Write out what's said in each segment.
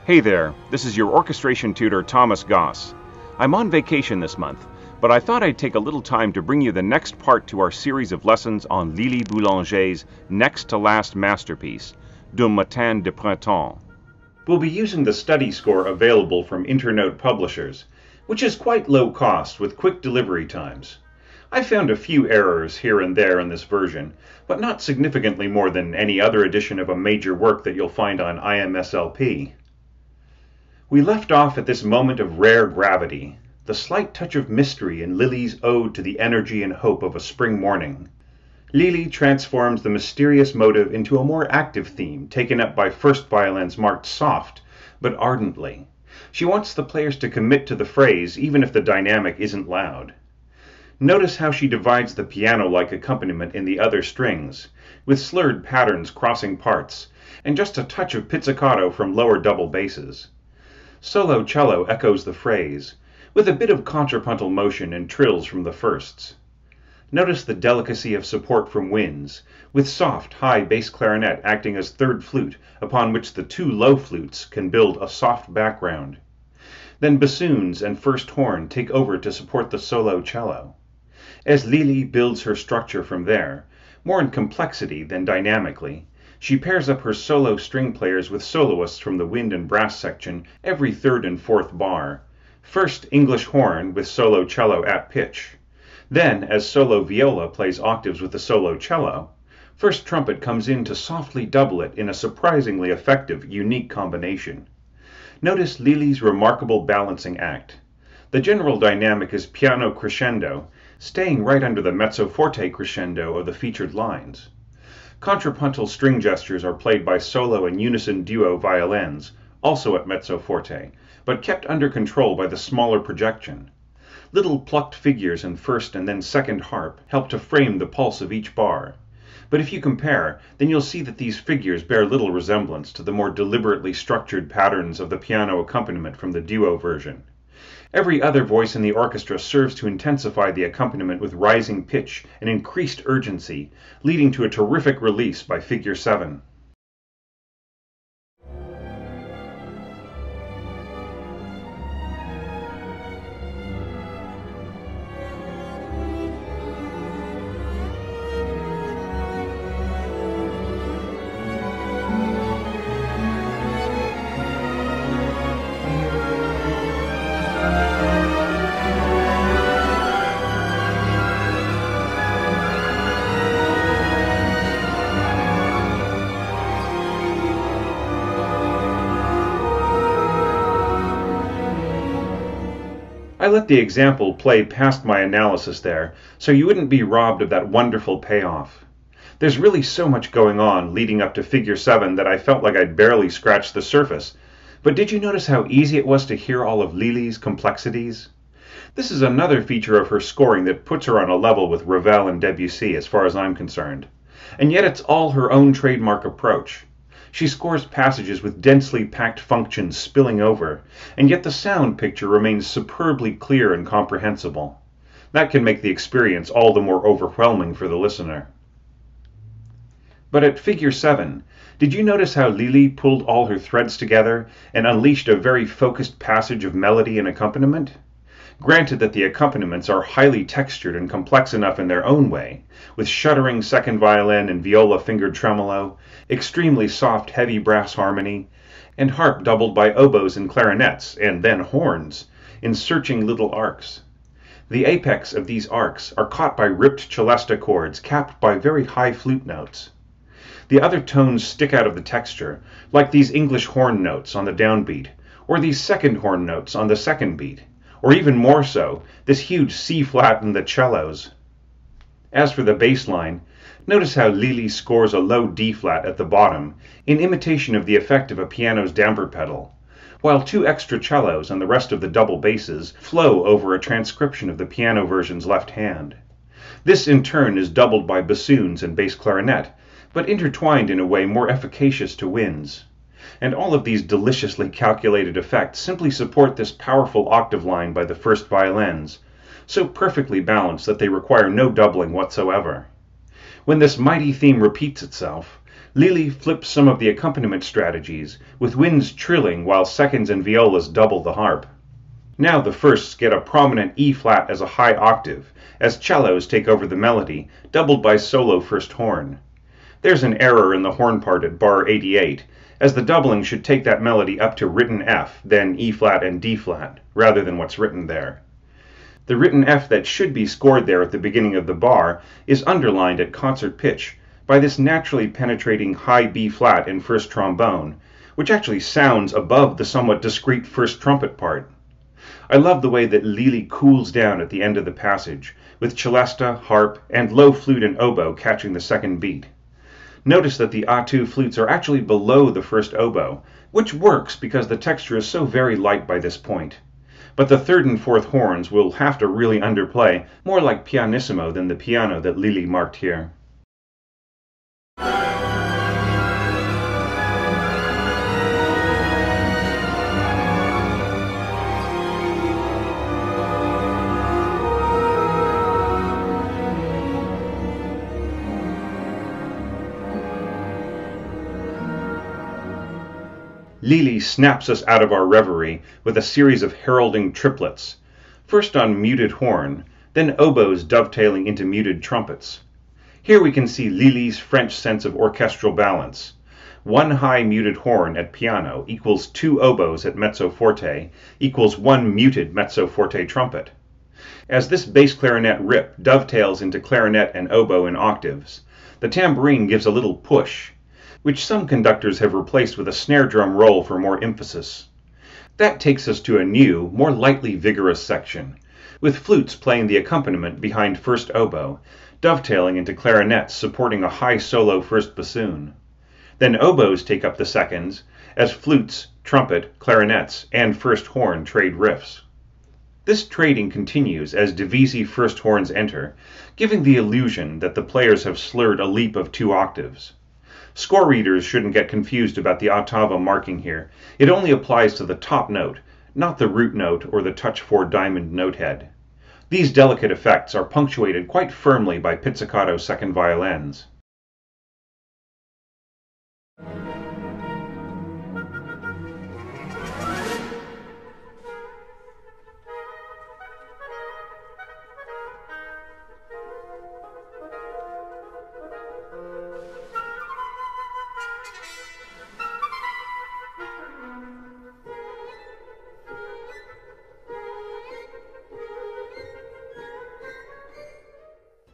Hey there, this is your orchestration tutor Thomas Goss. I'm on vacation this month, but I thought I'd take a little time to bring you the next part to our series of lessons on Lili Boulanger's next to last masterpiece, Matin de printemps. We'll be using the study score available from Internote publishers, which is quite low cost with quick delivery times. I found a few errors here and there in this version, but not significantly more than any other edition of a major work that you'll find on IMSLP. We left off at this moment of rare gravity, the slight touch of mystery in Lili's ode to the energy and hope of a spring morning. Lili transforms the mysterious motive into a more active theme, taken up by first violins marked soft, but ardently. She wants the players to commit to the phrase, even if the dynamic isn't loud. Notice how she divides the piano-like accompaniment in the other strings, with slurred patterns crossing parts, and just a touch of pizzicato from lower double basses. Solo cello echoes the phrase, with a bit of contrapuntal motion and trills from the firsts. Notice the delicacy of support from winds, with soft, high bass clarinet acting as third flute, upon which the two low flutes can build a soft background. Then bassoons and first horn take over to support the solo cello. As Lili builds her structure from there, more in complexity than dynamically, she pairs up her solo string players with soloists from the wind and brass section every third and fourth bar. First English horn with solo cello at pitch. Then, as solo viola plays octaves with the solo cello, first trumpet comes in to softly double it in a surprisingly effective, unique combination. Notice Lili's remarkable balancing act. The general dynamic is piano crescendo, staying right under the mezzo forte crescendo of the featured lines. Contrapuntal string gestures are played by solo and unison duo violins, also at mezzo forte, but kept under control by the smaller projection. Little plucked figures in first and then second harp help to frame the pulse of each bar. But if you compare, then you'll see that these figures bear little resemblance to the more deliberately structured patterns of the piano accompaniment from the duo version. Every other voice in the orchestra serves to intensify the accompaniment with rising pitch and increased urgency, leading to a terrific release by Figure 7. I let the example play past my analysis there, so you wouldn't be robbed of that wonderful payoff. There's really so much going on leading up to Figure 7 that I felt like I'd barely scratched the surface. But did you notice how easy it was to hear all of Lili's complexities? This is another feature of her scoring that puts her on a level with Ravel and Debussy as far as I'm concerned. And yet it's all her own trademark approach. She scores passages with densely packed functions spilling over, and yet the sound picture remains superbly clear and comprehensible. That can make the experience all the more overwhelming for the listener. But at Figure 7, did you notice how Lili pulled all her threads together and unleashed a very focused passage of melody and accompaniment? Granted that the accompaniments are highly textured and complex enough in their own way, with shuddering second violin and viola fingered tremolo, extremely soft heavy brass harmony, and harp doubled by oboes and clarinets, and then horns, in searching little arcs. The apex of these arcs are caught by ripped celesta chords capped by very high flute notes. The other tones stick out of the texture, like these English horn notes on the downbeat, or these second horn notes on the second beat, or even more so, this huge C-flat in the cellos. As for the bass line, notice how Lili scores a low D-flat at the bottom, in imitation of the effect of a piano's damper pedal, while two extra cellos and the rest of the double basses flow over a transcription of the piano version's left hand. This in turn is doubled by bassoons and bass clarinet, but intertwined in a way more efficacious to winds. And all of these deliciously calculated effects simply support this powerful octave line by the first violins, so perfectly balanced that they require no doubling whatsoever. When this mighty theme repeats itself, Lili flips some of the accompaniment strategies, with winds trilling while seconds and violas double the harp. Now the firsts get a prominent E-flat as a high octave, as cellos take over the melody, doubled by solo first horn. There's an error in the horn part at bar 88, as the doubling should take that melody up to written F, then E-flat and D-flat, rather than what's written there. The written F that should be scored there at the beginning of the bar is underlined at concert pitch by this naturally penetrating high B-flat in first trombone, which actually sounds above the somewhat discreet first trumpet part. I love the way that Lili cools down at the end of the passage, with celesta, harp, and low flute and oboe catching the second beat. Notice that the A2 flutes are actually below the first oboe, which works because the texture is so very light by this point. But the third and fourth horns will have to really underplay, more like pianissimo than the piano that Lili marked here. Lili snaps us out of our reverie with a series of heralding triplets, first on muted horn, then oboes dovetailing into muted trumpets. Here we can see Lili's French sense of orchestral balance. One high muted horn at piano equals two oboes at mezzo forte equals one muted mezzo forte trumpet. As this bass clarinet rip dovetails into clarinet and oboe in octaves, the tambourine gives a little push, which some conductors have replaced with a snare drum roll for more emphasis. That takes us to a new, more lightly vigorous section, with flutes playing the accompaniment behind first oboe, dovetailing into clarinets supporting a high solo first bassoon. Then oboes take up the seconds, as flutes, trumpet, clarinets, and first horn trade riffs. This trading continues as divisi first horns enter, giving the illusion that the players have slurred a leap of 2 octaves. Score readers shouldn't get confused about the ottava marking here. It only applies to the top note, not the root note or the touch 4 diamond note head. These delicate effects are punctuated quite firmly by pizzicato second violins.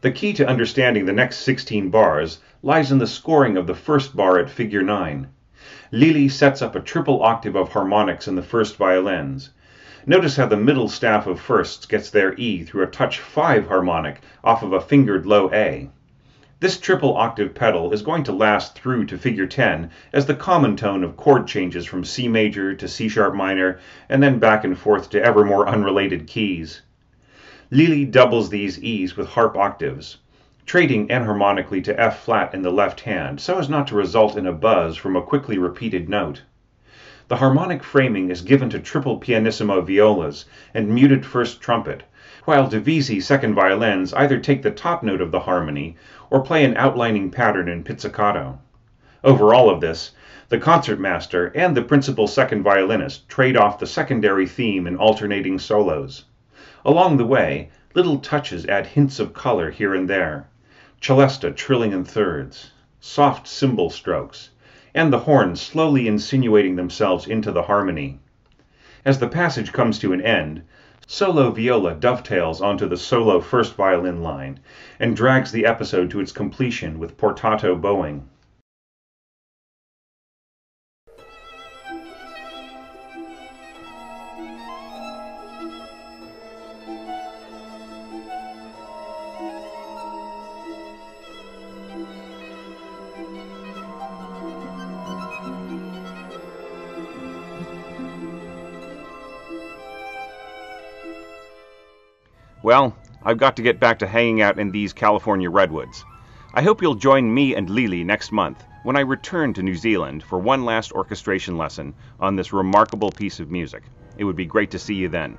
The key to understanding the next 16 bars lies in the scoring of the first bar at figure 9. Lili sets up a triple octave of harmonics in the first violins. Notice how the middle staff of firsts gets their E through a touch 5 harmonic off of a fingered low A. This triple octave pedal is going to last through to figure 10 as the common tone of chord changes from C major to C sharp minor and then back and forth to ever more unrelated keys. Lili doubles these E's with harp octaves, trading enharmonically to F flat in the left hand so as not to result in a buzz from a quickly repeated note. The harmonic framing is given to triple pianissimo violas and muted first trumpet, while divisi second violins either take the top note of the harmony or play an outlining pattern in pizzicato. Over all of this, the concertmaster and the principal second violinist trade off the secondary theme in alternating solos. Along the way, little touches add hints of color here and there. Celesta trilling in thirds, soft cymbal strokes, and the horns slowly insinuating themselves into the harmony. As the passage comes to an end, solo viola dovetails onto the solo first violin line and drags the episode to its completion with portato bowing. Well, I've got to get back to hanging out in these California redwoods. I hope you'll join me and Lili next month when I return to New Zealand for one last orchestration lesson on this remarkable piece of music. It would be great to see you then.